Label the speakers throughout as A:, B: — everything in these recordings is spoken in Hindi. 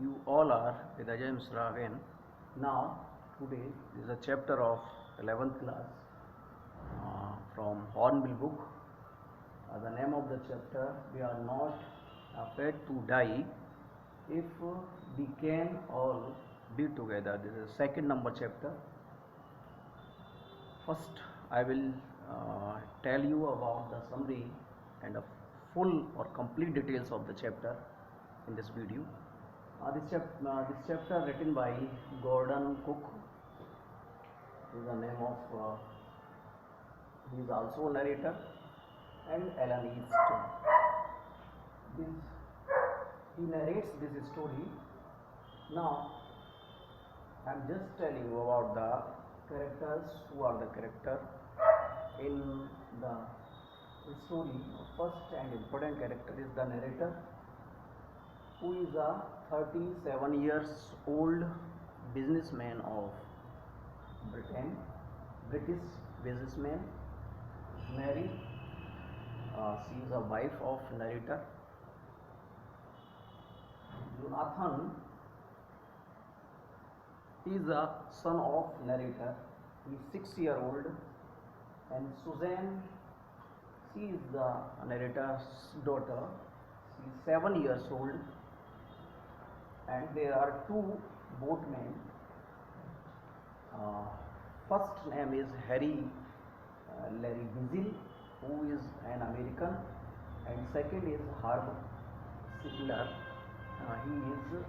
A: you all are with Ajay Misra again. Now, today is a chapter of 11th class from Hornbill book. The name of the chapter, We Are Not Afraid to Die If We Can All Be Together. This is second number chapter. First, I will tell you about the summary and a full or complete details of the chapter in this video. This chapter written by Gordon Cook is the name of he is also a narrator, and Alan East. He narrates this story. Now I am just telling you about the characters, who are the character in the story. First and important character is the narrator, who is a 37 years old businessman of Britain, British businessman, married. She is a wife of narrator. Jonathan is a son of narrator. He is 6 years old, and Suzanne, she is the narrator's daughter. She is 7 years old, and there are two boatmen. First name is Larry Weasel, who is an American, and second is Herb Sigler. He is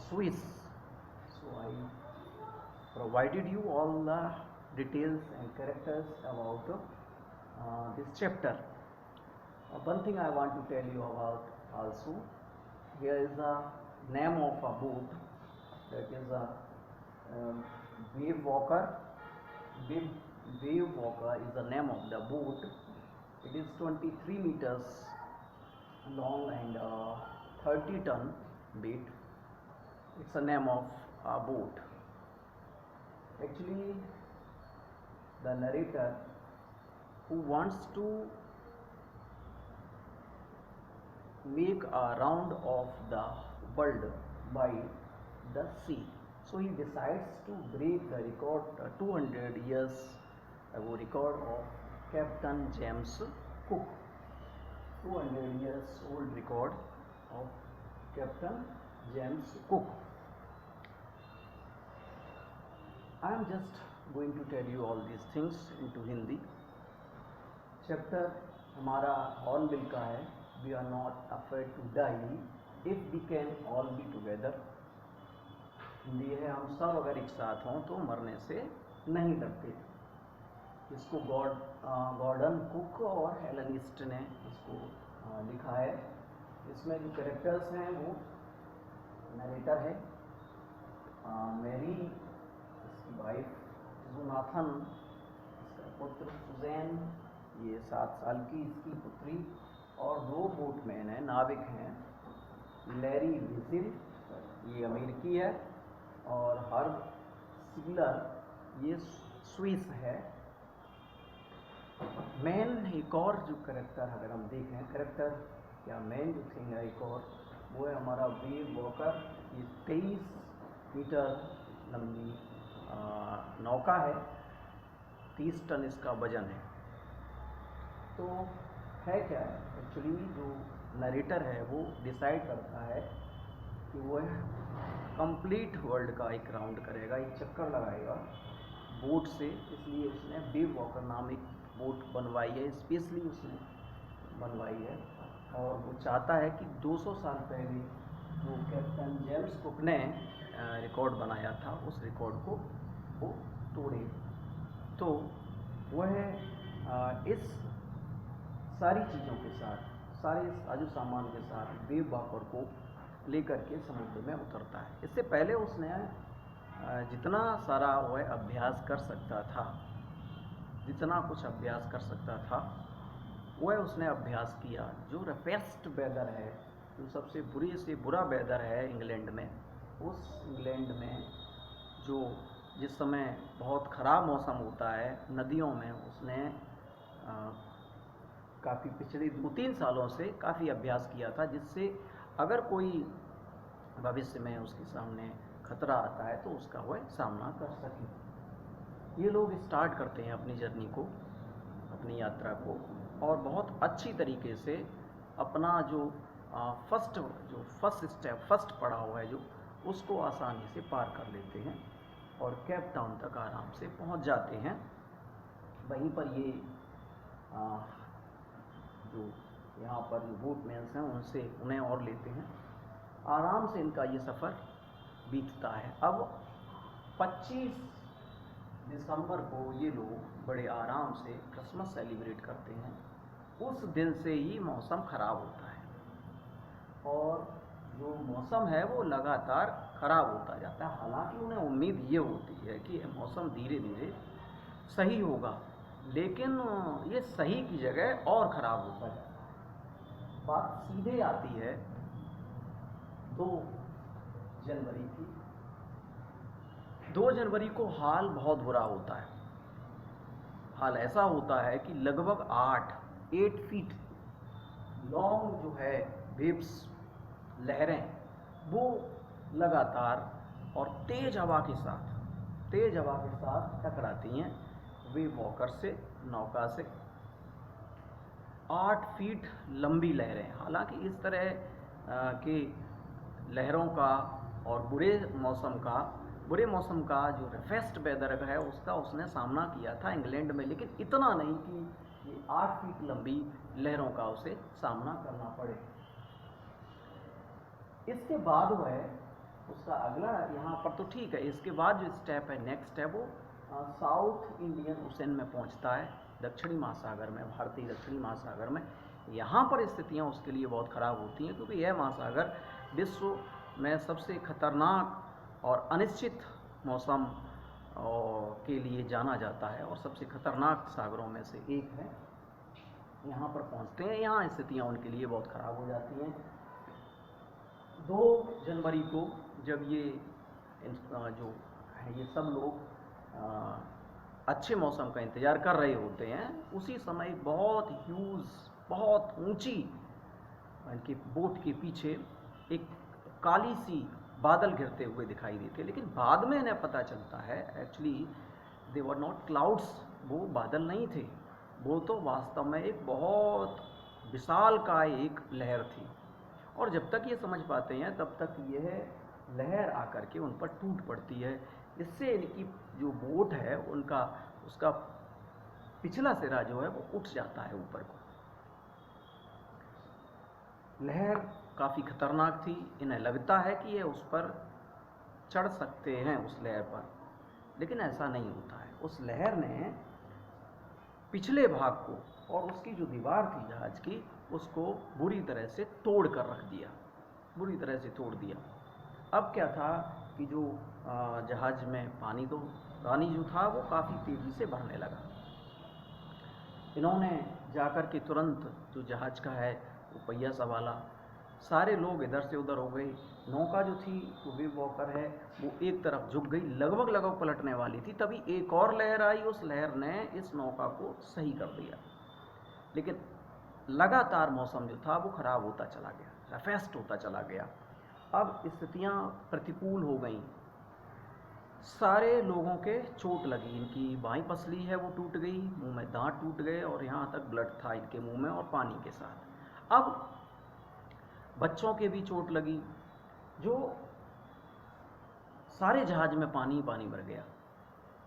A: Swiss. So I provided you all the details and characters about this chapter. One thing I want to tell you about also, here is the name of a boat, that is a Wave Walker. Wave Walker is the name of the boat. It is 23 meters long and 30 ton weight. It's a name of a boat. Actually, the narrator who wants to make a round of the world by the sea, so he decides to break the record, 200 years ago record of Captain James Cook. 200 years old record of Captain James Cook. I am just going to tell you all these things into Hindi. Chapter हमारा हॉर्नबिल का है, we are not afraid to die if we can all be together. Hindi है, हम सब अगर एक साथ हों तो मरने से नहीं डरते. इसको गॉर्डन कुक और एलन ईस्ट ने इसको लिखा है. इसमें जो कैरेक्टर्स हैं वो नरेटर है, मैरी इसकी वाइफ, जोनाथन इसका पुत्र, सुजैन ये 7 साल की इसकी पुत्री, और 2 बोटमैन हैं, नाविक हैं, लैरी विजिल ये अमेरिकी है, और हर्ब सिगलर ये स्विस है. मेन एक और जो करेक्टर अगर हम देखें, करेक्टर या मेन जो थिंग है एक और, वो है हमारा वेव वॉकर. ये 23 मीटर लंबी नौका है, 30 टन इसका वजन है. तो है क्या है एक्चुअली, जो नरेटर है वो डिसाइड करता है कि वो कंप्लीट वर्ल्ड का एक राउंड करेगा, एक चक्कर लगाएगा बोट से. इसलिए उसने वेव वॉकर नाम एक बोट बनवाई है, स्पेशली उसने बनवाई है. और वो चाहता है कि 200 साल पहले जो कैप्टन जेम्स कुक ने रिकॉर्ड बनाया था, उस रिकॉर्ड को वो तोड़े. तो वह इस सारी चीज़ों के साथ, सारे साजो सामान के साथ वेव वॉकर को लेकर के समुद्र में उतरता है. इससे पहले उसने जितना सारा वह अभ्यास कर सकता था, जितना कुछ अभ्यास कर सकता था वह उसने अभ्यास किया. जो रफेस्ट वेदर है, जो सबसे बुरी से बुरा वेदर है इंग्लैंड में, उस इंग्लैंड में जो जिस समय बहुत ख़राब मौसम होता है नदियों में, उसने काफ़ी पिछले 2-3 सालों से काफ़ी अभ्यास किया था, जिससे अगर कोई भविष्य में उसके सामने खतरा आता है तो उसका वह सामना कर सके। ये लोग स्टार्ट करते हैं अपनी जर्नी को, अपनी यात्रा को, और बहुत अच्छी तरीके से अपना जो फर्स्ट स्टेप, फर्स्ट पड़ाव है जो, उसको आसानी से पार कर लेते हैं और केप टाउन तक आराम से पहुंच जाते हैं। वहीं पर ये जो यहाँ पर जो बोटमैन्स हैं उनसे उन्हें और लेते हैं। आराम से इनका ये सफ़र बीतता है। अब 25 दिसंबर को ये लोग बड़े आराम से क्रिसमस सेलिब्रेट करते हैं। उस दिन से ही मौसम ख़राब होता है और जो मौसम है वो लगातार ख़राब होता जाता है। हालांकि उन्हें उम्मीद ये होती है कि मौसम धीरे धीरे सही होगा, लेकिन ये सही की जगह और ख़राब होता जाता है। बात सीधे आती है 2 जनवरी की। 2 जनवरी को हाल बहुत बुरा होता है। हाल ऐसा होता है कि लगभग 8 फीट लॉन्ग जो है वेव्स, लहरें, वो लगातार और तेज़ हवा के साथ टकराती हैं वेव वॉकर से, नौका से। 8 फीट लंबी लहरें। हालांकि इस तरह के लहरों का और बुरे मौसम का जो रेफेस्ट वेदर है उसका उसने सामना किया था इंग्लैंड में, लेकिन इतना नहीं कि ये 8 फीट लंबी लहरों का उसे सामना करना पड़े। इसके बाद वह उसका अगला, यहाँ पर तो ठीक है, इसके बाद जो स्टेप है, नेक्स्ट है, वो साउथ इंडियन ओशन में पहुँचता है, दक्षिणी महासागर में, भारतीय दक्षिणी महासागर में। यहाँ पर स्थितियाँ उसके लिए बहुत ख़राब होती हैं क्योंकि यह महासागर विश्व में सबसे खतरनाक और अनिश्चित मौसम के लिए जाना जाता है और सबसे खतरनाक सागरों में से एक है। यहाँ पर पहुँचते हैं, यहाँ स्थितियाँ उनके लिए बहुत ख़राब हो जाती हैं। 2 जनवरी को जब ये जो है ये सब लोग अच्छे मौसम का इंतज़ार कर रहे होते हैं, उसी समय बहुत ऊंची इनकी बोट के पीछे एक काली सी बादल घिरते हुए दिखाई देते हैं। लेकिन बाद में इन्हें पता चलता है actually they were not clouds, वो बादल नहीं थे, वो तो वास्तव में एक बहुत विशालकाय एक लहर थी। और जब तक ये समझ पाते हैं तब तक यह लहर आकर के उन पर टूट पड़ती है। इससे इनकी जो बोट है उसका पिछला सिरा जो है वो उठ जाता है ऊपर को। लहर काफ़ी खतरनाक थी। इन्हें लगता है कि ये उस पर चढ़ सकते हैं, उस लहर पर, लेकिन ऐसा नहीं होता है। उस लहर ने पिछले भाग को और उसकी जो दीवार थी जहाज की, उसको बुरी तरह से तोड़ कर रख दिया, बुरी तरह से तोड़ दिया। अब क्या था कि जो जहाज में पानी जो था वो काफ़ी तेज़ी से भरने लगा। इन्होंने जाकर के तुरंत जो जहाज का है वो पहिया संभाला, सारे लोग इधर से उधर हो गए। नौका जो थी वो वेव वॉकर है वो एक तरफ झुक गई, लगभग पलटने वाली थी। तभी एक और लहर आई, उस लहर ने इस नौका को सही कर दिया। लेकिन लगातार मौसम जो था वो ख़राब होता चला गया, रफेस्ट होता चला गया। अब स्थितियाँ प्रतिकूल हो गईं। सारे लोगों के चोट लगी, इनकी बाईं पसली है वो टूट गई, मुंह में दांत टूट गए और यहाँ तक ब्लड था इनके मुंह में और पानी के साथ। अब बच्चों के भी चोट लगी, जो सारे जहाज में पानी भर गया।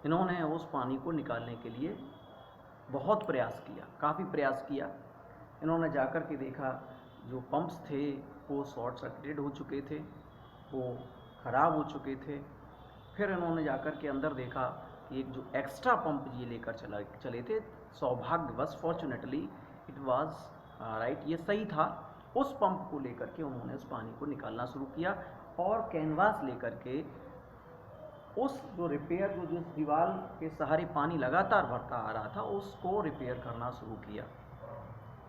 A: इन्होंने उस पानी को निकालने के लिए बहुत प्रयास किया, काफ़ी प्रयास किया। इन्होंने जाकर के देखा जो पंप्स थे वो शॉर्ट सर्किटेड हो चुके थे, वो ख़राब हो चुके थे। फिर इन्होंने जाकर के अंदर देखा कि एक जो एक्स्ट्रा पंप ये लेकर चले थे, सौभाग्यवश फॉर्चुनेटली इट वाज राइट, ये सही था। उस पंप को लेकर के उन्होंने उस पानी को निकालना शुरू किया और कैनवास लेकर के उस जो रिपेयर जो जिस दीवार के सहारे पानी लगातार भरता आ रहा था उसको रिपेयर करना शुरू किया।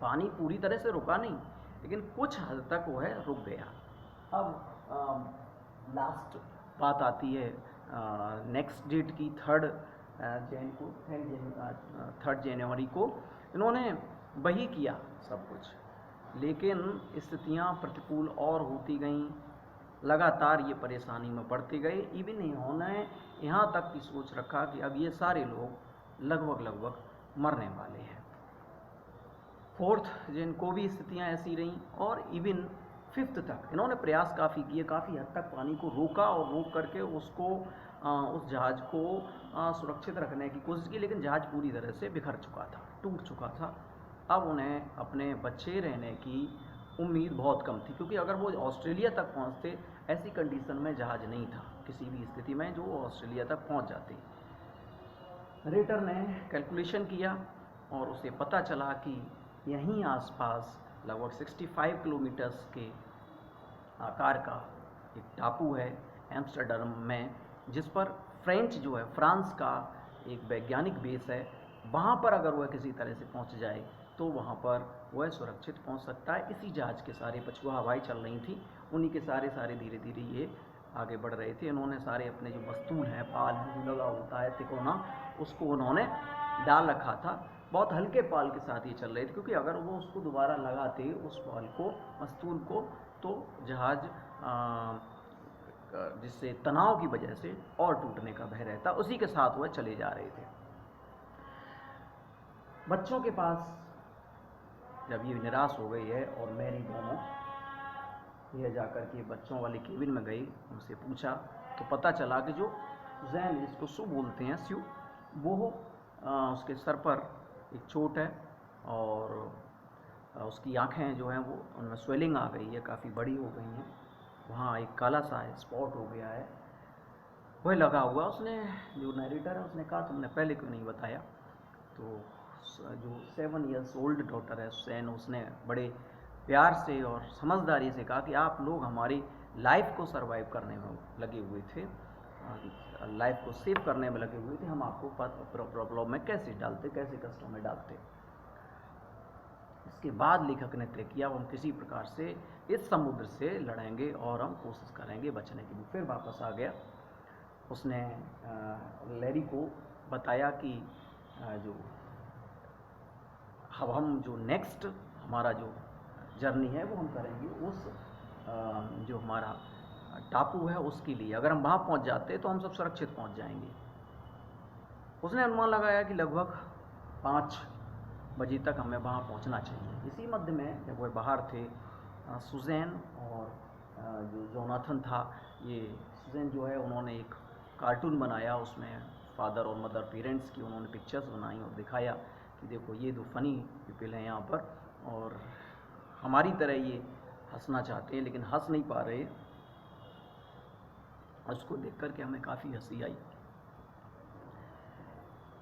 A: पानी पूरी तरह से रुका नहीं, लेकिन कुछ हद तक वो है रुक गया। अब लास्ट बात आती है नेक्स्ट डेट की, 3 जनवरी को इन्होंने वही किया सब कुछ, लेकिन स्थितियाँ प्रतिकूल और होती गईं। लगातार ये परेशानी में पड़ते गए। इवन इन्होंने यहाँ तक की सोच रखा कि अब ये सारे लोग लगभग मरने वाले हैं। फोर्थ जिनको भी स्थितियाँ ऐसी रहीं, और इवन फिफ्थ तक इन्होंने प्रयास काफ़ी किए, काफ़ी हद तक पानी को रोका और रोक करके उसको उस जहाज़ को सुरक्षित रखने की कोशिश की, लेकिन जहाज़ पूरी तरह से बिखर चुका था, टूट चुका था। अब उन्हें अपने बचे रहने की उम्मीद बहुत कम थी, क्योंकि अगर वो ऑस्ट्रेलिया तक पहुंचते, ऐसी कंडीशन में जहाज़ नहीं था किसी भी स्थिति में जो ऑस्ट्रेलिया तक पहुंच जाते। नरेटर ने कैलकुलेशन किया और उसे पता चला कि यहीं आसपास लगभग 65 किलोमीटर्स के आकार का एक टापू है एम्स्टर्डम में, जिस पर फ्रेंच जो है, फ्रांस का एक वैज्ञानिक बेस है। वहाँ पर अगर वह किसी तरह से पहुँच जाए तो वहाँ पर वह सुरक्षित पहुँच सकता है। इसी जहाज़ के सारे पछुआ हवाएं चल रही थी, उन्हीं के सारे धीरे धीरे ये आगे बढ़ रहे थे। इन्होंने सारे अपने जो मस्तूल है, पाल जो लगा होता है तिकोना, उसको उन्होंने डाल रखा था। बहुत हल्के पाल के साथ ये चल रहे थे, क्योंकि अगर वो उसको दोबारा लगाते उस पाल को, मस्तूल को, तो जहाज़ जिससे तनाव की वजह से और टूटने का भय रहता। उसी के साथ वह चले जा रहे थे। बच्चों के पास जब ये निराश हो गई है और मैरी दोनों यह जाकर के बच्चों वाले केबिन में गई, उनसे पूछा तो पता चला कि जो जैन, जिसको सू बोलते हैं, स्यू, वो उसके सर पर एक चोट है और उसकी आँखें जो हैं वो उनमें स्वेलिंग आ गई है, काफ़ी बड़ी हो गई हैं, वहाँ एक काला सा स्पॉट हो गया है, वह लगा हुआ। उसने, जो नरेटर है, उसने कहा तुमने पहले क्यों नहीं बताया। तो जो 7 इयर्स ओल्ड डॉटर है सैन, उसने बड़े प्यार से और समझदारी से कहा कि आप लोग हमारी लाइफ को सरवाइव करने में लगे हुए थे, लाइफ को सेव करने में लगे हुए थे, हम आपको प्रॉब्लम में कैसे डालते, कैसे कष्टों में डालते। इसके बाद लेखक ने तय किया हम किसी प्रकार से इस समुद्र से लड़ेंगे और हम कोशिश करेंगे बचने की। फिर वापस आ गया। उसने लैरी को बताया कि जो अब हम जो नेक्स्ट हमारा जो जर्नी है वो हम करेंगे उस जो हमारा टापू है उसके लिए। अगर हम वहाँ पहुँच जाते तो हम सब सुरक्षित पहुँच जाएंगे। उसने अनुमान लगाया कि लगभग 5 बजे तक हमें वहाँ पहुँचना चाहिए। इसी मध्य में जब वह बाहर थे, सुजैन और जो जोनाथन था, ये सुजैन जो है, उन्होंने एक कार्टून बनाया, उसमें फादर और मदर पेरेंट्स की उन्होंने पिक्चर्स बनाई और दिखाया कि देखो ये दो फनी पीपल हैं यहाँ पर, और हमारी तरह ये हंसना चाहते हैं लेकिन हंस नहीं पा रहे। उसको देख कर के हमें काफ़ी हंसी आई।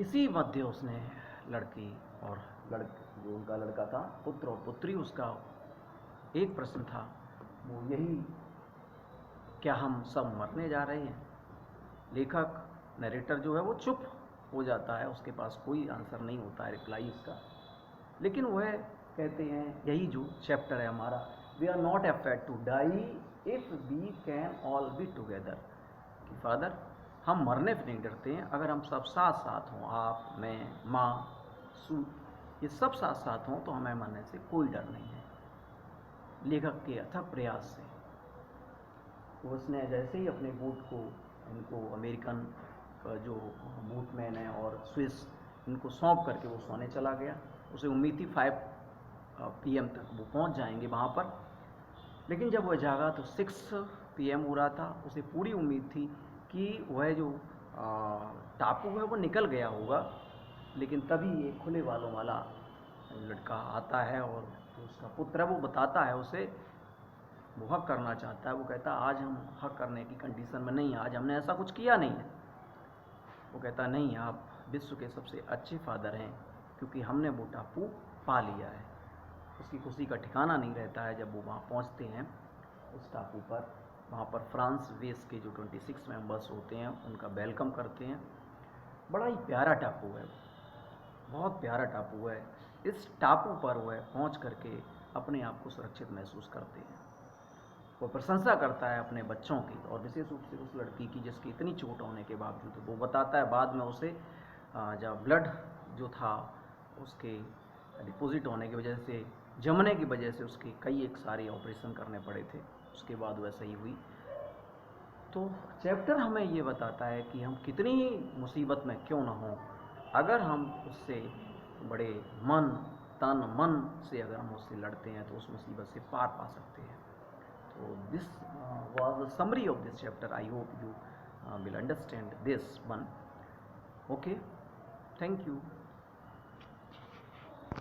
A: इसी मध्य उसने लड़की और जो उनका लड़का था, पुत्र और पुत्री, उसका एक प्रश्न था, वो यही, क्या हम सब मरने जा रहे हैं। लेखक, नरेटर जो है वो चुप हो जाता है, उसके पास कोई आंसर नहीं होता है, रिप्लाई इसका। लेकिन वह कहते हैं, यही जो चैप्टर है हमारा, we are not afraid to die if we can all be together, कि फादर हम मरने से नहीं डरते हैं अगर हम सब साथ साथ हों, आप, मैं, माँ, सू, ये सब साथ साथ हों तो हमें मरने से कोई डर नहीं है। लेखक के अथक प्रयास से उसने जैसे ही अपने बोट को, इनको अमेरिकन का जो बोटमैन है और स्विस, इनको सौंप करके वो सोने चला गया। उसे उम्मीद थी 5 PM तक वो पहुंच जाएंगे वहाँ पर। लेकिन जब वह जागा तो 6 PM हो रहा था। उसे पूरी उम्मीद थी कि वह जो टापू है वो निकल गया होगा। लेकिन तभी एक खुले बालों वाला लड़का आता है और उसका पुत्र है वो बताता है उसे, वो हक करना चाहता है। वो कहता है आज हम हक करने की कंडीशन में नहीं, आज हमने ऐसा कुछ किया नहीं है। वो कहता नहीं, आप विश्व के सबसे अच्छे फादर हैं क्योंकि हमने वो टापू पा लिया है। उसकी खुशी का ठिकाना नहीं रहता है जब वो वहाँ पहुँचते हैं उस टापू पर। वहाँ पर फ्रांस बेस के जो 26 मेंबर्स होते हैं उनका वेलकम करते हैं। बड़ा ही प्यारा टापू है, बहुत प्यारा टापू है। इस टापू पर वह पहुँच करके अपने आप को सुरक्षित महसूस करते हैं। वो प्रशंसा करता है अपने बच्चों की और विशेष रूप से उस लड़की की जिसकी इतनी चोट होने के बावजूद। वो बताता है बाद में उसे जब ब्लड जो था उसके डिपॉजिट होने की वजह से, जमने की वजह से उसके कई एक सारे ऑपरेशन करने पड़े थे, उसके बाद वह सही हुई। तो चैप्टर हमें ये बताता है कि हम कितनी ही मुसीबत में क्यों ना हों, अगर हम उससे बड़े मन तन मन से अगर हम उससे लड़ते हैं तो उस मुसीबत से पार पा सकते हैं। तो this was the summary of this chapter. I hope you will understand this one. Okay, thank you.